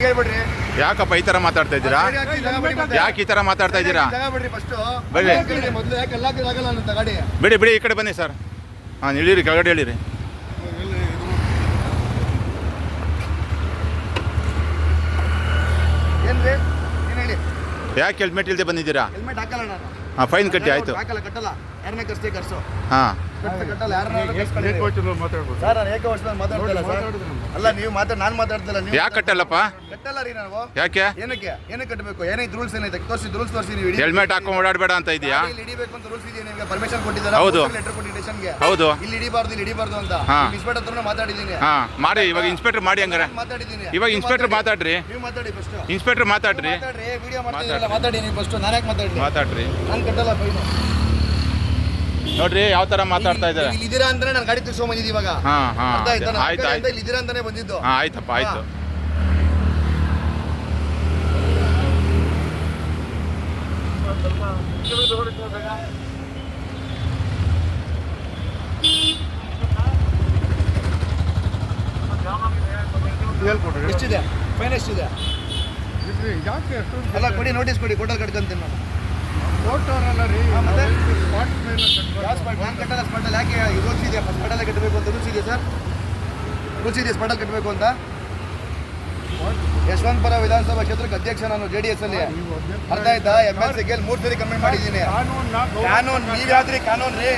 ಯಾಕಪ್ಪ ಈ ತರ ಮಾತಾಡ್ತಾ ಇದ್ದೀರಾ? ಯಾಕೆ ಈ ತರ ಮಾತಾಡ್ತಾ ಇದ್ದೀರಾ? ಬಿಡಿ ಬಿಡಿ, ಈ ಕಡೆ ಬನ್ನಿ ಸರ್. ಹಾಂ, ಇಳಿರಿ, ಕೆಳಗಡೆ ಇಳಿರಿ. ಯಾಕೆ ಹೆಲ್ಮೆಟ್ ಇಲ್ಲದೆ ಬಂದಿದ್ದೀರಾ? ಹಾಂ, ಫೈನ್ ಕಟ್ಟಿ ಆಯ್ತು. ಹಾಂ, ಯಾಕೆ ಕಟ್ಟಲ್ಲಪ್ಪ? ಯಾಕೆ ಹೆಲ್ಮೆಟ್ ಹಾಕೊಂಡು ಓಡಾಡಬೇಡ ಅಂತ ಇದೆಯಾ? ಹೌದು ಹೌದು. ಹಾಂ, ಮಾಡಿ. ಇವಾಗ ಇನ್ಸ್ಪೆಕ್ಟರ್ ಮಾಡಿ ಹಂಗಾರೆ. ಇವಾಗ ಇನ್ಸ್ಪೆಕ್ಟರ್ ಮಾತಾಡ್ರಿ. ಇನ್ಸ್ಪೆಕ್ಟರ್ ಮಾತಾಡ್ರಿ. ಮಾತಾಡ್ರಿ. ನೋಡ್ರಿ ಯಾವ ತರ ಮಾತಾಡ್ತಾ ಇದ್ದಾರೆ. ಇದ್ದೀರಾ ಅಂದ್ರೆ ನಾನು ಗಾಡಿ ತಿರ್ಸ್ಕೊಂಡ್ ಬಂದಿದ್ದೀವಿ ಇವಾಗ. ಆಯ್ತು. ಇದ್ದೀರಾ ಅಂತಾನೆ ಬಂದಿದ್ದು. ಆಯ್ತಪ್ಪ, ಆಯ್ತು. ಎಷ್ಟಿದೆ ಫೈನ್? ಎಷ್ಟಿದೆ ಅಲ್ಲ ಕೊಡಿ, ನೋಟಿಸ್ ಕೊಡಿ, ಕೋಟಲ್ ಕಟ್ಕೊಂತೀನಿ ನಾನು. ನಾನು ಕಟ್ಟಲ್ಲ ಸ್ಪಾಟಲ್ಲಿ. ಯಾಕೆ ರೂಲ್ಸ್ ಇದೆಯಾ? ಸ್ಪಾಟಲ್ಲೇ ಕಟ್ಟಬೇಕು ಅಂತ ರೂಲ್ಸ್ ಇದೆಯಾ ಸರ್? ರೂಲ್ಸ್ ಇದೆಯಾ ಸ್ಪಾಟಲ್ಲಿ ಕಟ್ಟಬೇಕು ಅಂತ? ಯಶವಂತಪುರ ವಿಧಾನಸಭಾ ಕ್ಷೇತ್ರಕ್ಕೆ ಅಧ್ಯಕ್ಷ ನಾನು, JDS ಅಲ್ಲಿ. ಅರ್ಥ ಆಯ್ತಾ? MLC ಗೆ 3 ಸರಿ ಕಮೆಂಟ್ ಮಾಡಿದ್ದೀನಿ. ಕಾನೂನು ನೀವ್ ಯಾವ್ದ್ರಿ ಕಾನೂನು ರೀ?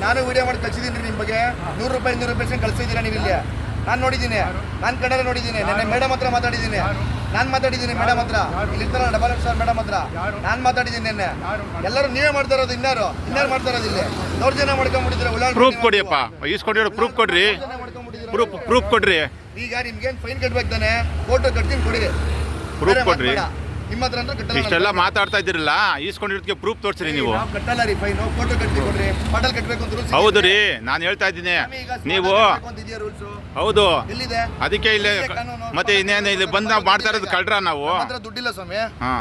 ನಾನು ವಿಡಿಯೋ ಮಾಡಿ ಕಳಿಸಿದ್ದೀನಿ ನಿಮ್ಮ ಬಗ್ಗೆ. 100 ರೂಪಾಯಿ 200 ರೂಪಾಯಿ ಕಳಿಸಿದ್ದೀರಾ ನೀವು ಇಲ್ಲಿ? ನಾನು ನೋಡಿದ್ದೀನಿ, ನಾನು ಕನ್ನಡ ನೋಡಿದ್ದೀನಿ. ನೆನ್ನೆ ಮೇಡಮ್ ಹತ್ರ ಮಾತಾಡಿದ್ದೀನಿ. ನಾನು ಮಾತಾಡಿದ್ದೀನಿ ಮೇಡಮ್ ಹತ್ರ. ಇಲ್ಲಿ ಇರ್ತಾರಲ್ಲ ಡಬಲ್ ಮೇಡಮ್ ಹತ್ರ ನಾನು ಮಾತಾಡಿದ್ದೀನಿ ನಿನ್ನೆ. ಎಲ್ಲರೂ ನೀವೇ ಮಾಡ್ತಾ ಇರೋದು. ಇನ್ನಾರು ಮಾಡ್ತಾ ಇರೋದು ಇಲ್ಲಿ. 100 ಜನ ಮಾಡ್ಕೊಂಡ್ಬಿಟ್ಟಿದ್ರೆ. ಪ್ರೂಫ್ ಕೊಡಿಯಪ್ಪ, ಈಸ್ಕೊಂಡಿರೋ ಪ್ರೂಫ್ ಕೊಡ್ರಿ. ಪ್ರೂಫ್ ಕೊಡ್ರಿ. ಈಗ ನಿಮ್ಗೇನು ಫೈನ್ ಕಟ್ಬೇಕು ತಾನೆ? ಫೋಟೋ ಕಟ್ತೀನಿ ಕೊಡಿ. ಪ್ರೂಫ್ ಕೊಡ್ರಿ. ನಿಮ್ಮ ಹತ್ರ ಅಂದ್ರೆ ಕಟ್ಟಲ್ಲ. ಇಷ್ಟೆಲ್ಲ ಮಾತಾಡ್ತಾ ಇದ್ದೀರಲ್ಲ, ಈಸ್ಕೊಂಡಿರೋದಕ್ಕೆ ಪ್ರೂಫ್ ತೋರಿಸ್ರಿ ನೀವು. ಕಟ್ಟಲ್ಲ ರೀ ಫೈನ್. ಫೋಟೋ ಕಟ್ಟಿ ಕೊಡ್ರಿ. ಪಾಟಲ್ ಕಟ್ಟಬೇಕು ಅಂತ ರೂಲ್ಸ್. ಹೌದು ರೀ, ನಾನು ಹೇಳ್ತಾ ಇದ್ದೀನಿ. ನೀವು ಹೌದು, ಅದಕ್ಕೆ ಇಲ್ಲಿ ಮತ್ತೆ ಇನ್ನೇನು ಇಲ್ಲಿ ಬಂದು ನಾವು ಮಾಡ್ತಾ ಇರೋದು ಕಳ್ರ ನಾವು. ದುಡ್ಡಿಲ್ಲ ಸ್ವಾಮಿ. ಹಾಂ,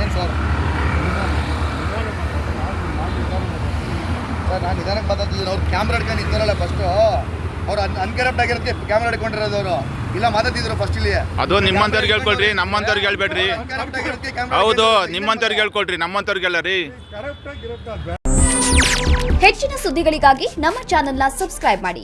ಏನು ಸರ್? ನಾನು ನಿಧಾನಕ್ಕೆ ಮಾತಾಡ್ತಿದ್ದೀನಿ. ಅವ್ರು ಕ್ಯಾಮ್ರಾ ಹಿಡ್ಕೊಂಡು ನಿಂತಾರಲ್ಲ ಫಸ್ಟು. ಅವ್ರು ಅನ್ಕರಪ್ಟ್ ಆಗಿರುತ್ತೆ ಕ್ಯಾಮ್ರಾ ಹಿಡ್ಕೊಂಡಿರೋದು. ಅವರು ಇಲ್ಲ ಮಾತಾಡ್ತಿದ್ರು ಫಸ್ಟ್ ಇಲ್ಲಿ. ಅದು ನಿಮ್ಮಂತವ್ರಿಗೆ ಹೇಳ್ಕೊಳ್ರಿ, ನಮ್ಮಂತವ್ರಿಗೆ ಹೇಳ್ಬೇಡ್ರಿ. ಹೌದು, ನಿಮ್ಮಂತವ್ರಿಗೆ ಹೇಳ್ಕೊಳ್ರಿ, ನಮ್ಮಂತವ್ರಿಗೆಲ್ಲ ರೀ. ಹೆಚ್ಚಿನ ಸುದ್ದಿಗಳಿಗಾಗಿ ನಮ್ಮ ಚಾನೆಲ್ನ ಸಬ್ಸ್ಕ್ರೈಬ್ ಮಾಡಿ.